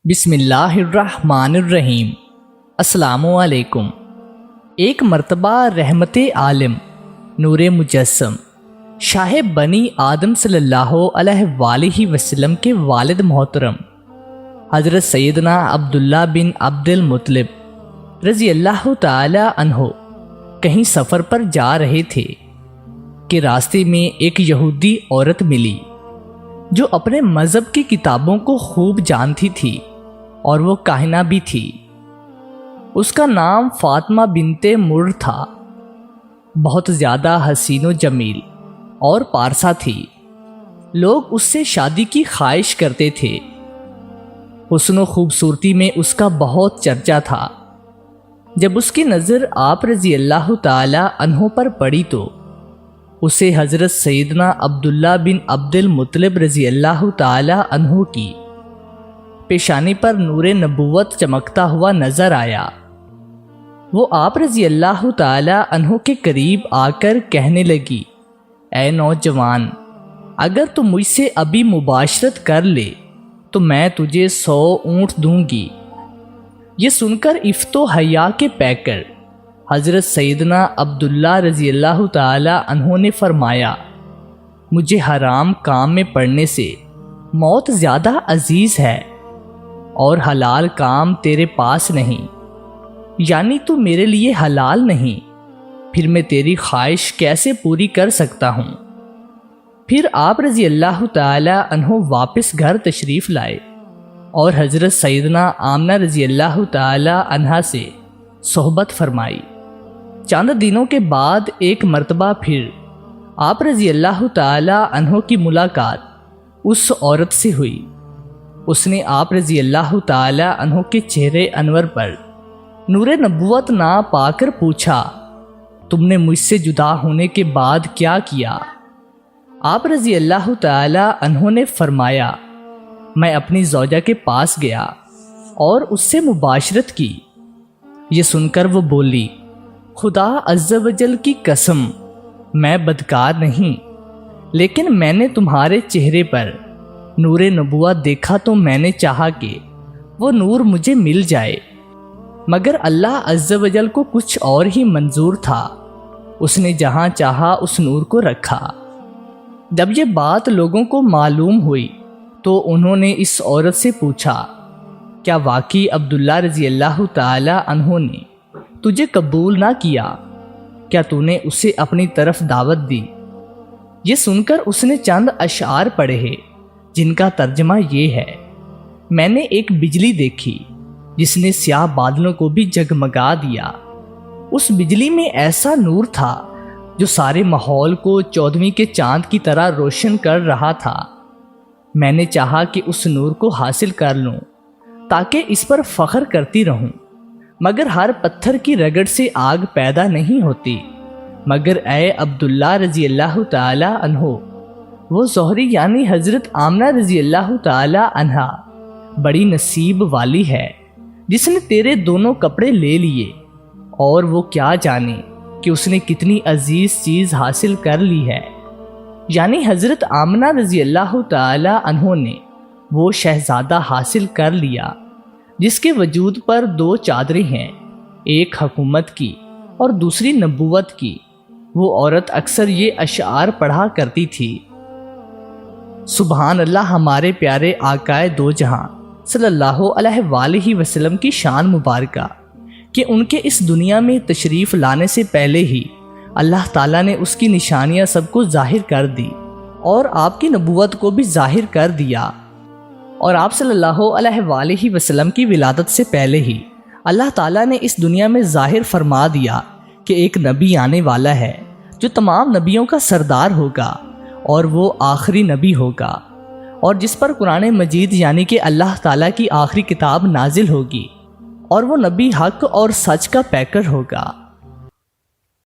بسم اللہ الرحمن الرحیم۔ السلام علیکم۔ ایک مرتبہ رحمت عالم نور مجسم شاہ بنی آدم صلی اللہ علیہ وآلہ وسلم کے والد محترم حضرت سیدنا عبداللہ بن عبد المطلب رضی اللہ تعالی عنہ کہیں سفر پر جا رہے تھے کہ راستے میں ایک یہودی عورت ملی جو اپنے مذہب کی کتابوں کو خوب جانتی تھی اور وہ کاہنہ بھی تھی۔ اس کا نام فاطمہ بنت مر تھا۔ بہت زیادہ حسین و جمیل اور پارسا تھی۔ لوگ اس سے شادی کی خواہش کرتے تھے۔ حسن و خوبصورتی میں اس کا بہت چرچا تھا۔ جب اس کی نظر آپ رضی اللہ تعالی عنہ پر پڑی تو اسے حضرت سیدنا عبداللہ بن عبد المطلب رضی اللہ تعالی عنہ کی پیشانی پر نور نبوت چمکتا ہوا نظر آیا۔ وہ آپ رضی اللہ تعالی عنہ کے قریب آ کر کہنے لگی، اے نوجوان، اگر تو مجھ سے ابھی مباشرت کر لے تو میں تجھے 100 اونٹ دوں گی۔ یہ سن کر عفت و حیا کے پیکر حضرت سیدنا عبداللہ رضی اللہ تعالی عنہ نے فرمایا، مجھے حرام کام میں پڑنے سے موت زیادہ عزیز ہے اور حلال کام تیرے پاس نہیں، یعنی تو میرے لیے حلال نہیں، پھر میں تیری خواہش کیسے پوری کر سکتا ہوں؟ پھر آپ رضی اللہ تعالی عنہ واپس گھر تشریف لائے اور حضرت سیدنا آمنہ رضی اللہ تعالی عنہا سے صحبت فرمائی۔ چند دنوں کے بعد ایک مرتبہ پھر آپ رضی اللہ تعالی عنہ کی ملاقات اس عورت سے ہوئی۔ اس نے آپ رضی اللہ تعالی عنہ کے چہرے انور پر نور نبوت نہ پا کر پوچھا، تم نے مجھ سے جدا ہونے کے بعد کیا کیا؟ آپ رضی اللہ تعالی عنہ نے فرمایا، میں اپنی زوجہ کے پاس گیا اور اس سے مباشرت کی۔ یہ سن کر وہ بولی، خدا عز و جل کی قسم، میں بدکار نہیں، لیکن میں نے تمہارے چہرے پر نور نبوت دیکھا تو میں نے چاہا کہ وہ نور مجھے مل جائے، مگر اللہ عز و جل کو کچھ اور ہی منظور تھا۔ اس نے جہاں چاہا اس نور کو رکھا۔ جب یہ بات لوگوں کو معلوم ہوئی تو انہوں نے اس عورت سے پوچھا، کیا واقعی عبداللہ رضی اللہ تعالی عنہ نے تجھے قبول نہ کیا؟ کیا تو نے اسے اپنی طرف دعوت دی؟ یہ سن کر اس نے چند اشعار پڑھے ہیں جن کا ترجمہ یہ ہے، میں نے ایک بجلی دیکھی جس نے سیاہ بادلوں کو بھی جگمگا دیا۔ اس بجلی میں ایسا نور تھا جو سارے ماحول کو 14ویں کے چاند کی طرح روشن کر رہا تھا۔ میں نے چاہا کہ اس نور کو حاصل کر لوں تاکہ اس پر فخر کرتی رہوں، مگر ہر پتھر کی رگڑ سے آگ پیدا نہیں ہوتی۔ مگر اے عبداللہ رضی اللہ تعالی عنہ، وہ زہری یعنی حضرت آمنہ رضی اللہ تعالی عنہا بڑی نصیب والی ہے جس نے تیرے دونوں کپڑے لے لیے، اور وہ کیا جانے کہ اس نے کتنی عزیز چیز حاصل کر لی ہے۔ یعنی حضرت آمنہ رضی اللہ تعالی عنہ نے وہ شہزادہ حاصل کر لیا جس کے وجود پر 2 چادریں ہیں، ایک حکومت کی اور دوسری نبوت کی۔ وہ عورت اکثر یہ اشعار پڑھا کرتی تھی، سبحان اللہ ہمارے پیارے آقائے دو جہاں صلی اللہ علیہ وآلہ وسلم کی شان مبارکہ کہ ان کے اس دنیا میں تشریف لانے سے پہلے ہی اللہ تعالیٰ نے اس کی نشانیاں سب کو ظاہر کر دی اور آپ کی نبوت کو بھی ظاہر کر دیا، اور آپ صلی اللہ علیہ وآلہ وسلم کی ولادت سے پہلے ہی اللہ تعالیٰ نے اس دنیا میں ظاہر فرما دیا کہ ایک نبی آنے والا ہے جو تمام نبیوں کا سردار ہوگا اور وہ آخری نبی ہوگا، اور جس پر قرآن مجید یعنی کہ اللہ تعالیٰ کی آخری کتاب نازل ہوگی، اور وہ نبی حق اور سچ کا پیکر ہوگا۔